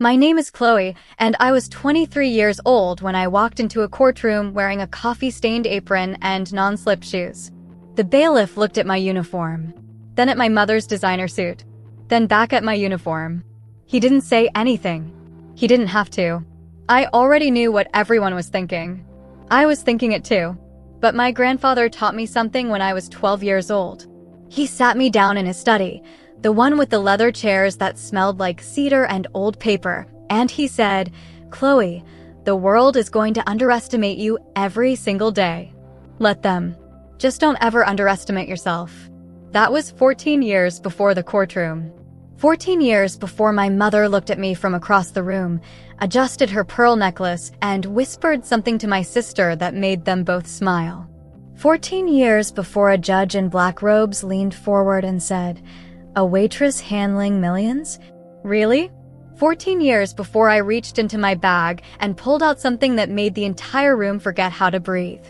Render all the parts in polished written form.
My name is Chloe, and I was 23 years old when I walked into a courtroom wearing a coffee-stained apron and non-slip shoes. The bailiff looked at my uniform, then at my mother's designer suit, then back at my uniform. He didn't say anything. He didn't have to. I already knew what everyone was thinking. I was thinking it too. But my grandfather taught me something when I was 12 years old. He sat me down in his study, the one with the leather chairs that smelled like cedar and old paper, and he said, "Chloe, the world is going to underestimate you every single day. Let them. Just don't ever underestimate yourself." That was 14 years before the courtroom. 14 years before my mother looked at me from across the room, adjusted her pearl necklace, and whispered something to my sister that made them both smile. 14 years before a judge in black robes leaned forward and said, "A waitress handling millions? Really?" 14 years before I reached into my bag and pulled out something that made the entire room forget how to breathe.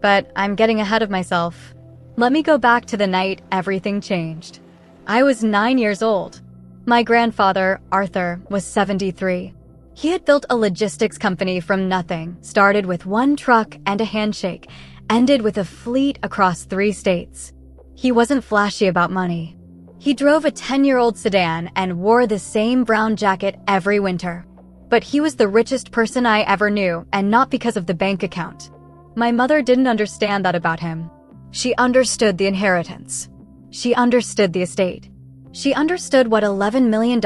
But I'm getting ahead of myself. Let me go back to the night everything changed. I was 9 years old. My grandfather, Arthur, was 73. He had built a logistics company from nothing, started with one truck and a handshake, ended with a fleet across 3 states. He wasn't flashy about money. He drove a 10-year-old sedan and wore the same brown jacket every winter. But he was the richest person I ever knew, and not because of the bank account. My mother didn't understand that about him. She understood the inheritance. She understood the estate. She understood what $11 million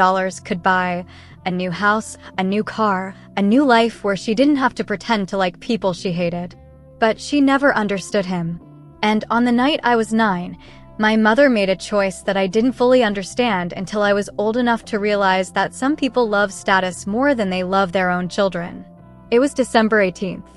could buy: a new house, a new car, a new life where she didn't have to pretend to like people she hated. But she never understood him. And on the night I was 9, my mother made a choice that I didn't fully understand until I was old enough to realize that some people love status more than they love their own children. It was December 18th,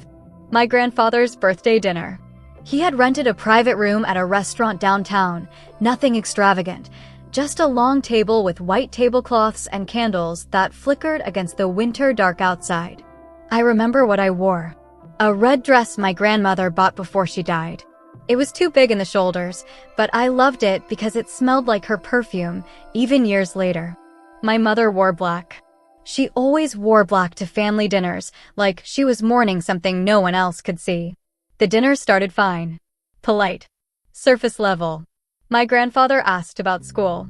my grandfather's birthday dinner. He had rented a private room at a restaurant downtown, nothing extravagant, just a long table with white tablecloths and candles that flickered against the winter dark outside. I remember what I wore. A red dress my grandmother bought before she died. It was too big in the shoulders, but I loved it because it smelled like her perfume, even years later. My mother wore black. She always wore black to family dinners, like she was mourning something no one else could see. The dinner started fine. Polite. Surface level. My grandfather asked about school.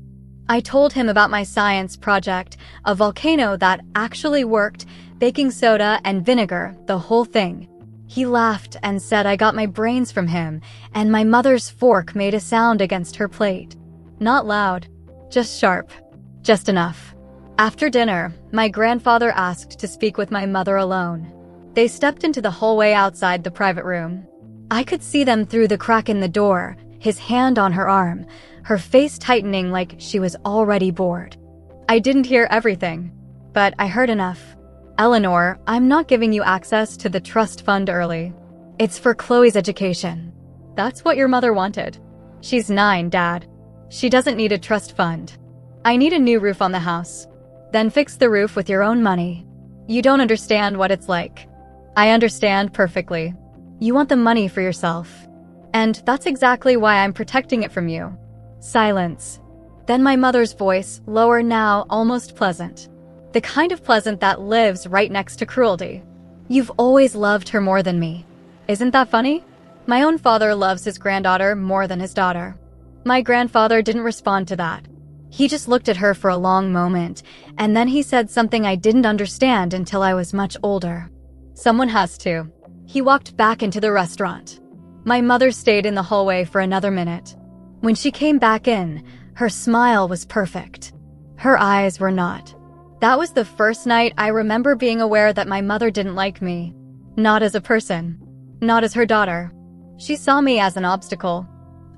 I told him about my science project, a volcano that actually worked, baking soda and vinegar, the whole thing. He laughed and said I got my brains from him, and my mother's fork made a sound against her plate. Not loud, just sharp, just enough. After dinner, my grandfather asked to speak with my mother alone. They stepped into the hallway outside the private room. I could see them through the crack in the door, his hand on her arm, her face tightening like she was already bored. I didn't hear everything, but I heard enough. "Eleanor, I'm not giving you access to the trust fund early. It's for Chloe's education." That's what your mother wanted. She's 9, Dad. She doesn't need a trust fund. I need a new roof on the house. Then fix the roof with your own money. You don't understand what it's like. I understand perfectly. You want the money for yourself. And that's exactly why I'm protecting it from you. Silence. Then my mother's voice, lower now, almost pleasant. The kind of pleasant that lives right next to cruelty. "You've always loved her more than me. Isn't that funny? My own father loves his granddaughter more than his daughter." My grandfather didn't respond to that. He just looked at her for a long moment, and then he said something I didn't understand until I was much older. "Someone has to." He walked back into the restaurant. My mother stayed in the hallway for another minute. When she came back in, her smile was perfect. Her eyes were not. That was the first night I remember being aware that my mother didn't like me. Not as a person. Not as her daughter. She saw me as an obstacle.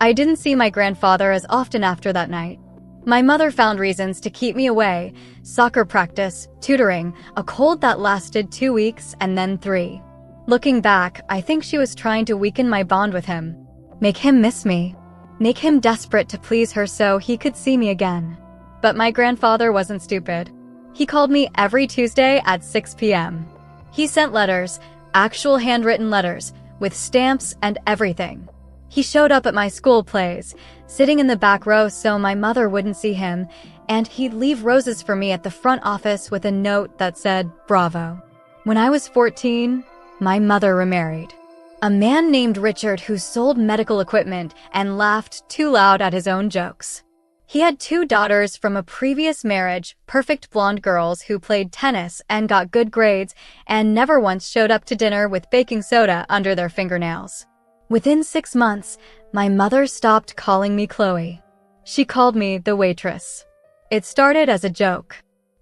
I didn't see my grandfather as often after that night. My mother found reasons to keep me away: soccer practice, tutoring, a cold that lasted 2 weeks and then 3. Looking back, I think she was trying to weaken my bond with him. Make him miss me. Make him desperate to please her so he could see me again. But my grandfather wasn't stupid. He called me every Tuesday at 6 p.m. He sent letters, actual handwritten letters, with stamps and everything. He showed up at my school plays, sitting in the back row so my mother wouldn't see him, and he'd leave roses for me at the front office with a note that said, "Bravo." When I was 14, my mother remarried. A man named Richard who sold medical equipment and laughed too loud at his own jokes. He had 2 daughters from a previous marriage, perfect blonde girls who played tennis and got good grades and never once showed up to dinner with baking soda under their fingernails. Within 6 months, my mother stopped calling me Chloe. She called me the waitress. It started as a joke.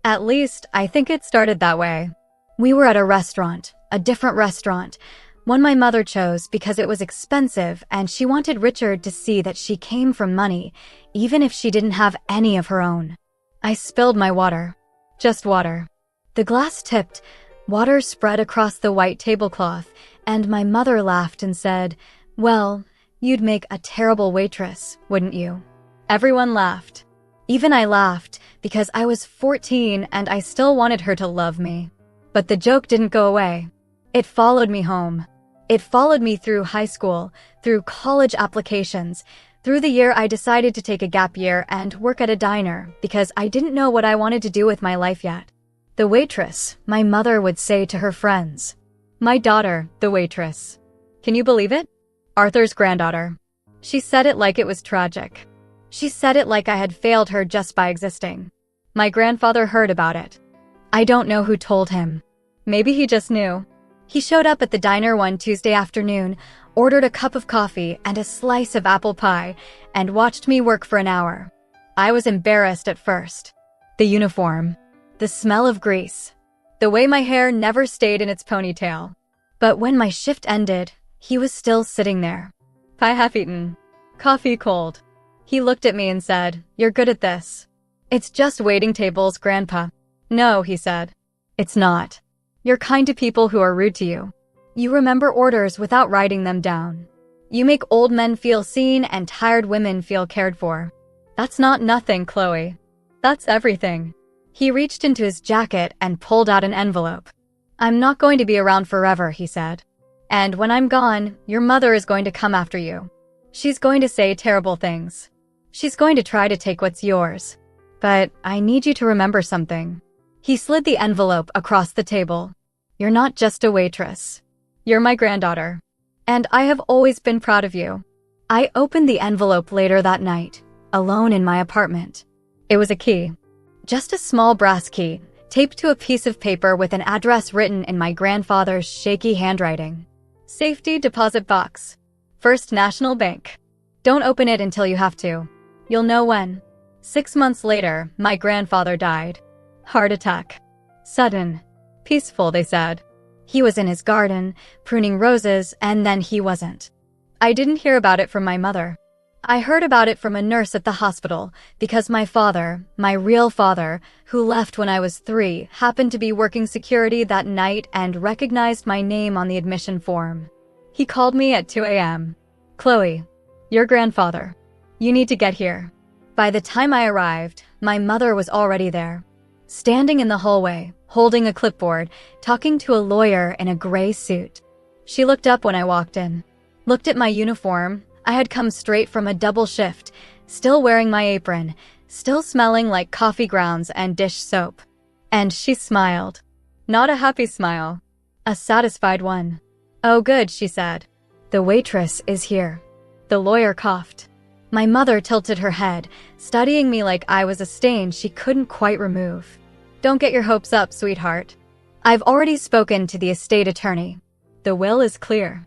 At least, I think it started that way. We were at a restaurant, a different restaurant, one my mother chose because it was expensive and she wanted Richard to see that she came from money, even if she didn't have any of her own. I spilled my water. Just water. The glass tipped, water spread across the white tablecloth, and my mother laughed and said, "Well, you'd make a terrible waitress, wouldn't you?" Everyone laughed. Even I laughed because I was 14 and I still wanted her to love me. But the joke didn't go away. It followed me home. It followed me through high school, through college applications, through the year I decided to take a gap year and work at a diner because I didn't know what I wanted to do with my life yet. The waitress, my mother would say to her friends. My daughter, the waitress. Can you believe it? Arthur's granddaughter. She said it like it was tragic. She said it like I had failed her just by existing. My grandfather heard about it. I don't know who told him. Maybe he just knew. He showed up at the diner one Tuesday afternoon, ordered a cup of coffee and a slice of apple pie, and watched me work for an hour. I was embarrassed at first. The uniform. The smell of grease. The way my hair never stayed in its ponytail. But when my shift ended, he was still sitting there. Pie half eaten. Coffee cold. He looked at me and said, "You're good at this." "It's just waiting tables, Grandpa." "No," he said. "It's not. You're kind to people who are rude to you. You remember orders without writing them down. You make old men feel seen and tired women feel cared for. That's not nothing, Chloe. That's everything." He reached into his jacket and pulled out an envelope. "I'm not going to be around forever," he said. "And when I'm gone, your mother is going to come after you. She's going to say terrible things. She's going to try to take what's yours. But I need you to remember something." He slid the envelope across the table. "You're not just a waitress. You're my granddaughter. And I have always been proud of you." I opened the envelope later that night, alone in my apartment. It was a key. Just a small brass key, taped to a piece of paper with an address written in my grandfather's shaky handwriting. Safety deposit box. First National Bank. Don't open it until you have to. You'll know when. 6 months later, my grandfather died. Heart attack. Sudden. Peaceful, they said. He was in his garden, pruning roses, and then he wasn't. I didn't hear about it from my mother. I heard about it from a nurse at the hospital because my father, my real father, who left when I was 3, happened to be working security that night and recognized my name on the admission form. He called me at 2 a.m. "Chloe, your grandfather. You need to get here." By the time I arrived, my mother was already there. Standing in the hallway, holding a clipboard, talking to a lawyer in a gray suit. She looked up when I walked in, looked at my uniform. I had come straight from a double shift, still wearing my apron, still smelling like coffee grounds and dish soap. And she smiled. Not a happy smile, a satisfied one. "Oh good," she said. "The waitress is here." The lawyer coughed. My mother tilted her head, studying me like I was a stain she couldn't quite remove. "Don't get your hopes up, sweetheart. I've already spoken to the estate attorney. The will is clear."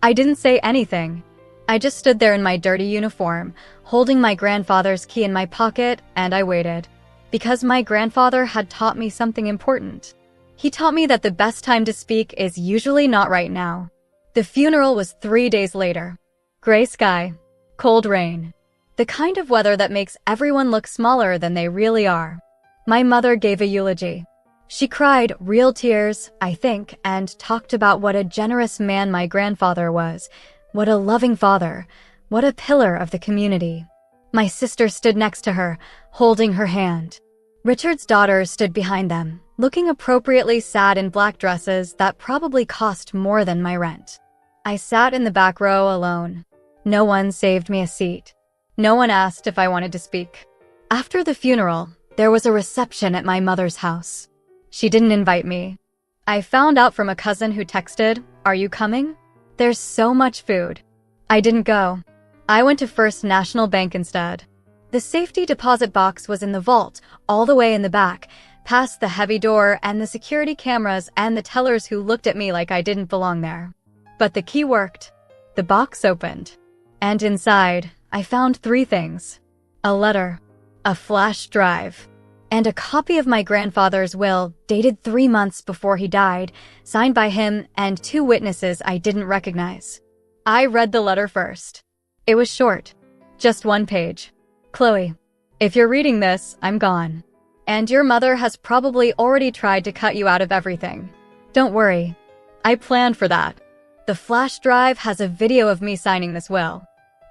I didn't say anything. I just stood there in my dirty uniform, holding my grandfather's key in my pocket, and I waited. Because my grandfather had taught me something important. He taught me that the best time to speak is usually not right now. The funeral was 3 days later. Gray sky, cold rain. The kind of weather that makes everyone look smaller than they really are. My mother gave a eulogy. She cried real tears, I think, and talked about what a generous man my grandfather was, what a loving father, what a pillar of the community. My sister stood next to her, holding her hand. Richard's daughter stood behind them, looking appropriately sad in black dresses that probably cost more than my rent. I sat in the back row alone. No one saved me a seat. No one asked if I wanted to speak. After the funeral, There was a reception at my mother's house. She didn't invite me. I found out from a cousin who texted, "Are you coming? There's so much food." I didn't go. I went to First National Bank instead. The safety deposit box was in the vault, all the way in the back, past the heavy door and the security cameras and the tellers who looked at me like I didn't belong there. But the key worked. The box opened. And inside, I found 3 things: a letter, a flash drive, and a copy of my grandfather's will dated 3 months before he died, signed by him and 2 witnesses I didn't recognize. I read the letter first. It was short, just 1 page. "Chloe, if you're reading this, I'm gone. And your mother has probably already tried to cut you out of everything. Don't worry. I planned for that." The flash drive has a video of me signing this will.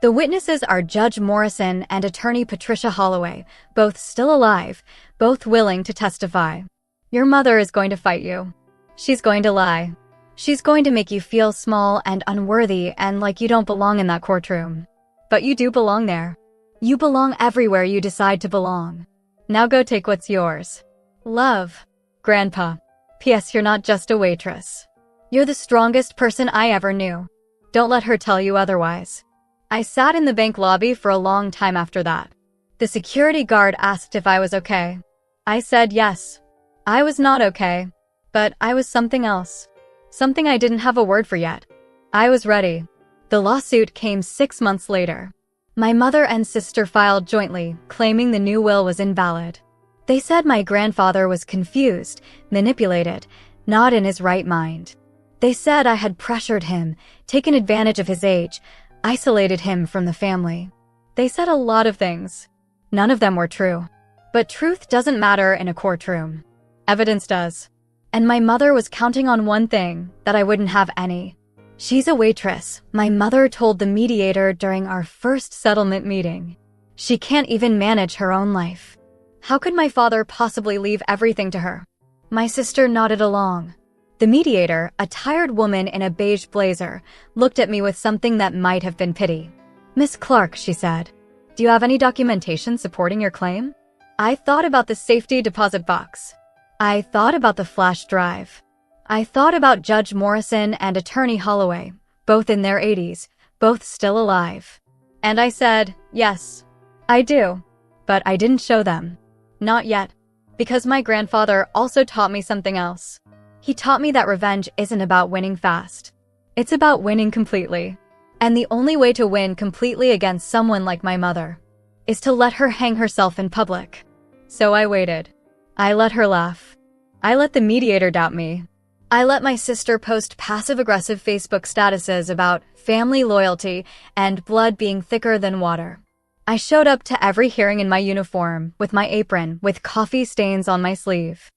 The witnesses are Judge Morrison and attorney Patricia Holloway, both still alive, both willing to testify. Your mother is going to fight you. She's going to lie. She's going to make you feel small and unworthy and like you don't belong in that courtroom. But you do belong there. You belong everywhere you decide to belong. Now go take what's yours. Love, Grandpa. P.S. You're not just a waitress. You're the strongest person I ever knew. Don't let her tell you otherwise. I sat in the bank lobby for a long time after that. The security guard asked if I was okay. I said yes. I was not okay, but I was something else. Something I didn't have a word for yet. I was ready. The lawsuit came 6 months later. My mother and sister filed jointly, claiming the new will was invalid. They said my grandfather was confused, manipulated, not in his right mind. They said I had pressured him, taken advantage of his age, isolated him from the family. They said a lot of things. None of them were true. But truth doesn't matter in a courtroom. Evidence does. And my mother was counting on one thing, that I wouldn't have any. "She's a waitress," my mother told the mediator during our first settlement meeting. "She can't even manage her own life. How could my father possibly leave everything to her?" My sister nodded along. The mediator, a tired woman in a beige blazer, looked at me with something that might have been pity. "Miss Clark," she said, "do you have any documentation supporting your claim?" I thought about the safety deposit box. I thought about the flash drive. I thought about Judge Morrison and attorney Holloway, both in their 80s, both still alive. And I said, yes, I do. But I didn't show them. Not yet. Because my grandfather also taught me something else. He taught me that revenge isn't about winning fast. It's about winning completely. And the only way to win completely against someone like my mother is to let her hang herself in public. So I waited. I let her laugh. I let the mediator doubt me. I let my sister post passive-aggressive Facebook statuses about family loyalty and blood being thicker than water. I showed up to every hearing in my uniform, with my apron, with coffee stains on my sleeve.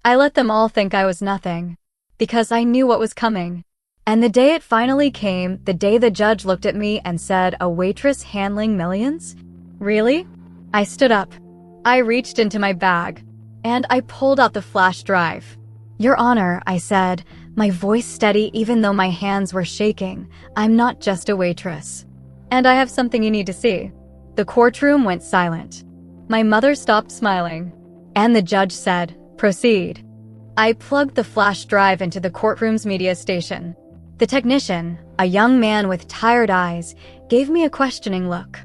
I let them all think I was nothing, because I knew what was coming. And the day it finally came, the day the judge looked at me and said, "A waitress handling millions? Really?" I stood up. I reached into my bag, and I pulled out the flash drive. "Your Honor," I said, my voice steady even though my hands were shaking, "I'm not just a waitress. And I have something you need to see." The courtroom went silent. My mother stopped smiling. And the judge said, "Proceed." I plugged the flash drive into the courtroom's media station. The technician, a young man with tired eyes, gave me a questioning look.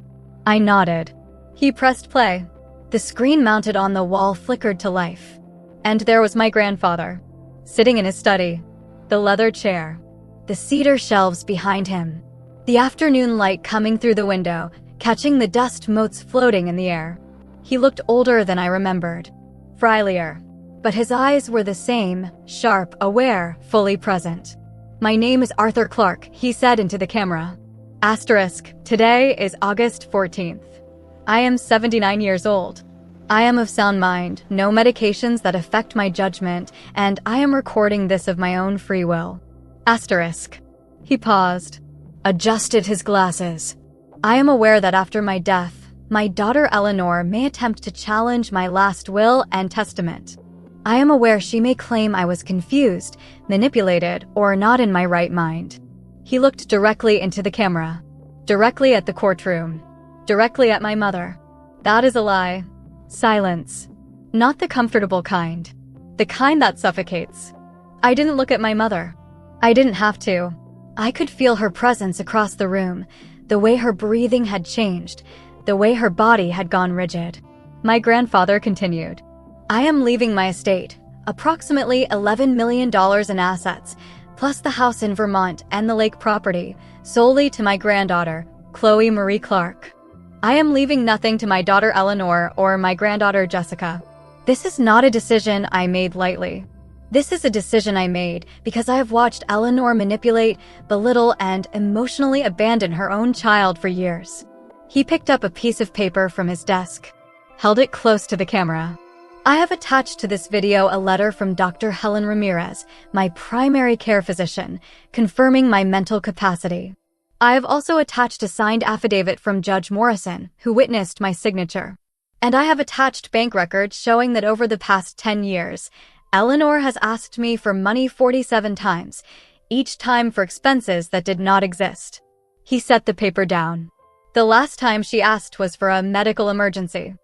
I nodded. He pressed play. The screen mounted on the wall flickered to life. And there was my grandfather, sitting in his study, the leather chair, the cedar shelves behind him, the afternoon light coming through the window, catching the dust motes floating in the air. He looked older than I remembered, frielier, but his eyes were the same, sharp, aware, fully present. "My name is Arthur Clark," he said into the camera. Asterisk, today is August 14th. I am 79 years old. I am of sound mind, no medications that affect my judgment, and I am recording this of my own free will. Asterisk. He paused, adjusted his glasses. I am aware that after my death, my daughter Eleanor may attempt to challenge my last will and testament. I am aware she may claim I was confused, manipulated, or not in my right mind. He looked directly into the camera, directly at the courtroom, directly at my mother. That is a lie. Silence. Not the comfortable kind. The kind that suffocates. I didn't look at my mother. I didn't have to. I could feel her presence across the room, the way her breathing had changed, the way her body had gone rigid. My grandfather continued. I am leaving my estate, approximately $11 million in assets, plus the house in Vermont and the lake property, solely to my granddaughter, Chloe Marie Clark. I am leaving nothing to my daughter Eleanor or my granddaughter Jessica. This is not a decision I made lightly. This is a decision I made because I have watched Eleanor manipulate, belittle, and emotionally abandon her own child for years. He picked up a piece of paper from his desk, held it close to the camera. I have attached to this video a letter from Dr. Helen Ramirez, my primary care physician, confirming my mental capacity. I have also attached a signed affidavit from Judge Morrison, who witnessed my signature. And I have attached bank records showing that over the past 10 years, Eleanor has asked me for money 47 times, each time for expenses that did not exist. He set the paper down. The last time she asked was for a medical emergency.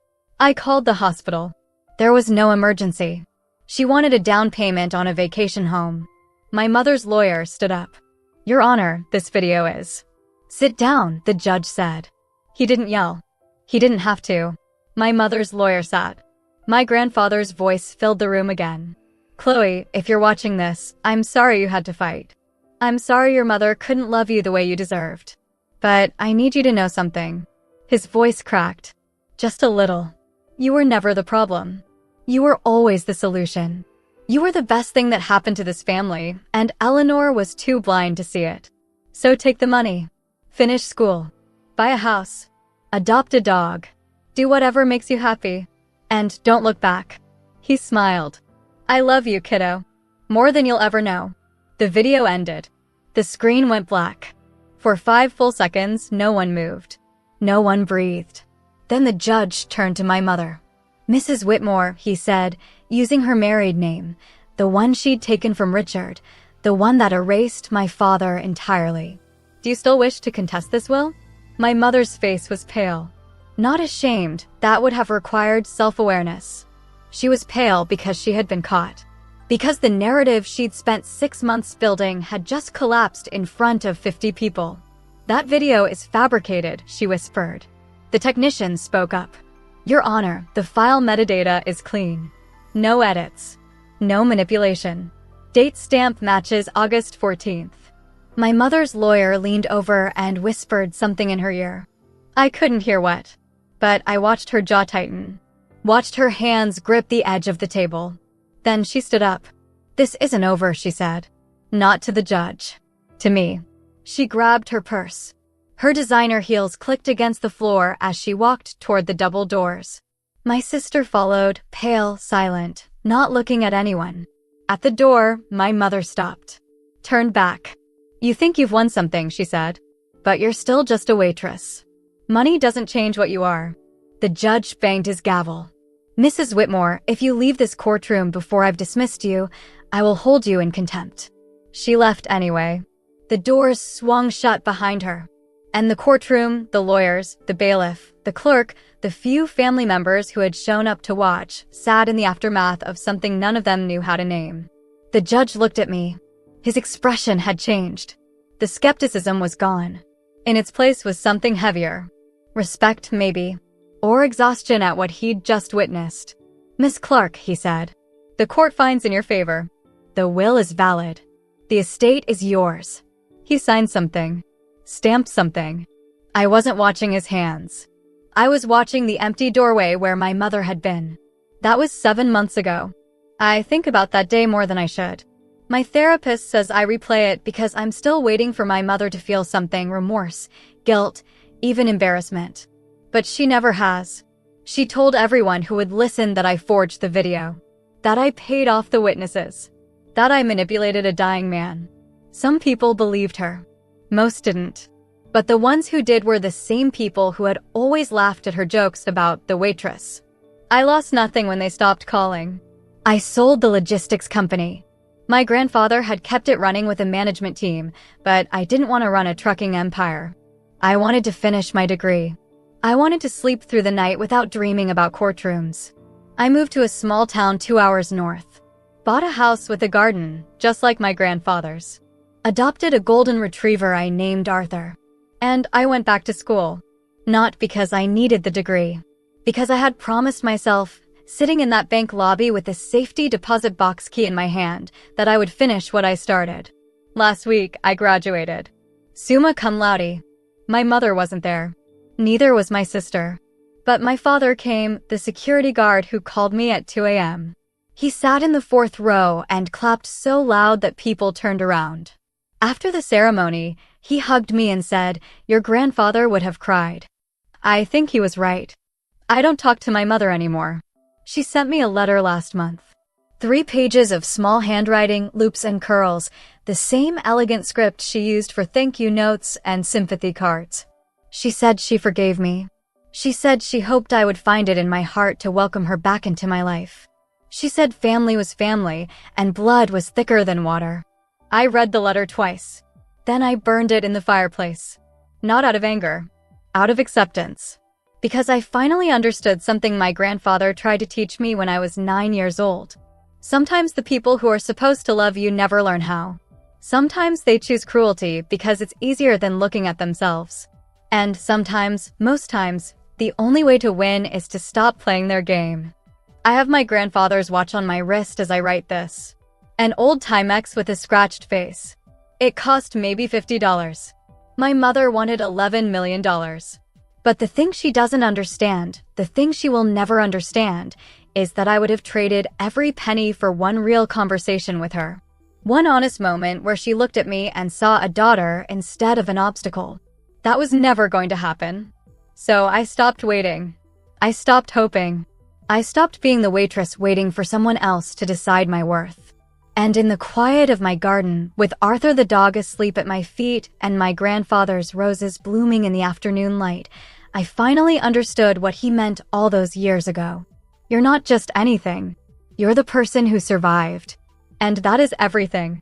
I called the hospital. There was no emergency. She wanted a down payment on a vacation home. My mother's lawyer stood up. Your Honor, this video is. Sit down, the judge said. He didn't yell. He didn't have to. My mother's lawyer sat. My grandfather's voice filled the room again. Chloe, if you're watching this, I'm sorry you had to fight. I'm sorry your mother couldn't love you the way you deserved. But I need you to know something. His voice cracked. Just a little. You were never the problem. You were always the solution. You were the best thing that happened to this family, and Eleanor was too blind to see it. So take the money. Finish school. Buy a house. Adopt a dog. Do whatever makes you happy. And don't look back. He smiled. I love you, kiddo. More than you'll ever know. The video ended. The screen went black. For 5 full seconds, no one moved. No one breathed. Then the judge turned to my mother. Mrs. Whitmore, he said, using her married name, the one she'd taken from Richard, the one that erased my father entirely. Do you still wish to contest this will? My mother's face was pale. Not ashamed, that would have required self-awareness. She was pale because she had been caught. Because the narrative she'd spent 6 months building had just collapsed in front of 50 people. That video is fabricated, she whispered. The technician spoke up. Your Honor, the file metadata is clean. No edits. No manipulation. Date stamp matches August 14th. My mother's lawyer leaned over and whispered something in her ear. I couldn't hear what, but I watched her jaw tighten. Watched her hands grip the edge of the table. Then she stood up. This isn't over, she said. Not to the judge. To me. She grabbed her purse. Her designer heels clicked against the floor as she walked toward the double doors. My sister followed, pale, silent, not looking at anyone. At the door, my mother stopped. Turned back. You think you've won something, she said. But you're still just a waitress. Money doesn't change what you are. The judge banged his gavel. Mrs. Whitmore, if you leave this courtroom before I've dismissed you, I will hold you in contempt. She left anyway. The doors swung shut behind her. And the courtroom, the lawyers, the bailiff, the clerk, the few family members who had shown up to watch, sat in the aftermath of something none of them knew how to name. The judge looked at me. His expression had changed. The skepticism was gone. In its place was something heavier. Respect, maybe. Or exhaustion at what he'd just witnessed. Miss Clark, he said. The court finds in your favor. The will is valid. The estate is yours. He signed something. Stamped something. I wasn't watching his hands. I was watching the empty doorway where my mother had been. That was 7 months ago. I think about that day more than I should. My therapist says I replay it because I'm still waiting for my mother to feel something, remorse, guilt, even embarrassment. But she never has. She told everyone who would listen that I forged the video. That I paid off the witnesses. That I manipulated a dying man. Some people believed her. Most didn't. But the ones who did were the same people who had always laughed at her jokes about the waitress. I lost nothing when they stopped calling. I sold the logistics company. My grandfather had kept it running with a management team, but I didn't want to run a trucking empire. I wanted to finish my degree. I wanted to sleep through the night without dreaming about courtrooms. I moved to a small town 2 hours north. Bought a house with a garden, just like my grandfather's. Adopted a golden retriever I named Arthur. And I went back to school. Not because I needed the degree. Because I had promised myself, sitting in that bank lobby with the safety deposit box key in my hand, that I would finish what I started. Last week, I graduated. Summa cum laude. My mother wasn't there. Neither was my sister. But my father came, the security guard who called me at 2 a.m. He sat in the 4th row and clapped so loud that people turned around. After the ceremony, he hugged me and said, "Your grandfather would have cried." I think he was right. I don't talk to my mother anymore. She sent me a letter last month. 3 pages of small handwriting, loops and curls, the same elegant script she used for thank you notes and sympathy cards. She said she forgave me. She said she hoped I would find it in my heart to welcome her back into my life. She said family was family and blood was thicker than water. I read the letter twice. Then I burned it in the fireplace. Not out of anger, out of acceptance. Because I finally understood something my grandfather tried to teach me when I was 9 years old. Sometimes the people who are supposed to love you never learn how. Sometimes they choose cruelty because it's easier than looking at themselves. And sometimes, most times, the only way to win is to stop playing their game. I have my grandfather's watch on my wrist as I write this. An old Timex with a scratched face. It cost maybe $50. My mother wanted $11 million. But the thing she doesn't understand, the thing she will never understand, is that I would have traded every penny for one real conversation with her. One honest moment where she looked at me and saw a daughter instead of an obstacle. That was never going to happen. So I stopped waiting. I stopped hoping. I stopped being the waitress waiting for someone else to decide my worth. And in the quiet of my garden, with Arthur the dog asleep at my feet and my grandfather's roses blooming in the afternoon light, I finally understood what he meant all those years ago. You're not just anything. You're the person who survived. And that is everything.